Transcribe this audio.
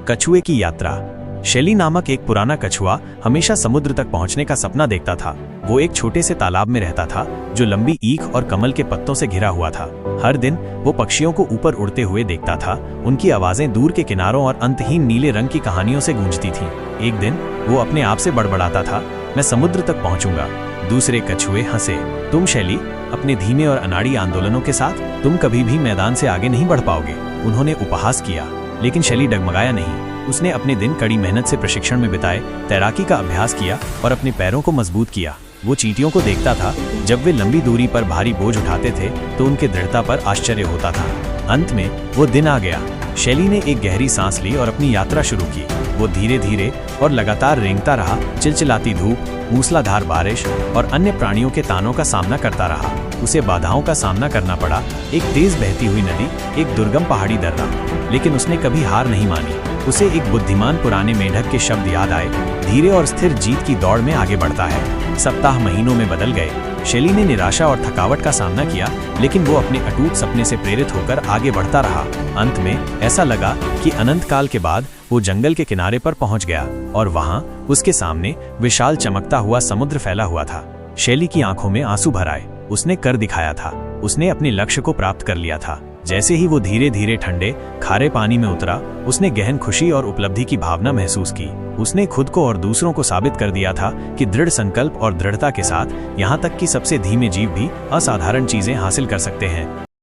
कछुए की यात्रा। शेली नामक एक पुराना कछुआ हमेशा समुद्र तक पहुंचने का सपना देखता था। वो एक छोटे से तालाब में रहता था जो लंबी ईख और कमल के पत्तों से घिरा हुआ था। हर दिन वो पक्षियों को ऊपर उड़ते हुए देखता था। उनकी आवाजें दूर के किनारों और अंतहीन नीले रंग की कहानियों से गूंजती थीं। एक दिन वो अपने आप से बड़बड़ाता था, मैं समुद्र तक पहुंचूंगा। दूसरे कछुए हंसे, तुम शेली, अपने धीमे और अनाड़ी आंदोलनों के साथ तुम कभी भी मैदान से आगे नहीं बढ़ पाओगे। उन्होंने उपहास किया, लेकिन शेली डगमगाया नहीं। उसने अपने दिन कड़ी मेहनत से प्रशिक्षण में बिताए, तैराकी का अभ्यास किया और अपने पैरों को मजबूत किया। वो चींटियों को देखता था, जब वे लंबी दूरी पर भारी बोझ उठाते थे तो उनके दृढ़ता पर आश्चर्य होता था। अंत में वो दिन आ गया। शेली ने एक गहरी सांस ली और अपनी यात्रा शुरू की। वो धीरे धीरे और लगातार रेंगता रहा। चिलचिलाती धूप, मूसलाधार बारिश और अन्य प्राणियों के तानों का सामना करता रहा। उसे बाधाओं का सामना करना पड़ा, एक तेज बहती हुई नदी, एक दुर्गम पहाड़ी दर्रा, लेकिन उसने कभी हार नहीं मानी। उसे एक बुद्धिमान पुराने मेंढक के शब्द याद आए, धीरे और स्थिर जीत की दौड़ में आगे बढ़ता है। सप्ताह महीनों में बदल गए। शेली ने निराशा और थकावट का सामना किया, लेकिन वो अपने अटूट सपने से प्रेरित होकर आगे बढ़ता रहा। अंत में ऐसा लगा कि अनंत काल के बाद वो जंगल के किनारे पर पहुंच गया और वहां उसके सामने विशाल चमकता हुआ समुद्र फैला हुआ था। शेली की आंखों में आंसू भर आए। उसने कर दिखाया था, उसने अपने लक्ष्य को प्राप्त कर लिया था। जैसे ही वो धीरे धीरे ठंडे खारे पानी में उतरा, उसने गहन खुशी और उपलब्धि की भावना महसूस की। उसने खुद को और दूसरों को साबित कर दिया था कि दृढ़ संकल्प और दृढ़ता के साथ यहाँ तक कि सबसे धीमे जीव भी असाधारण चीजें हासिल कर सकते हैं।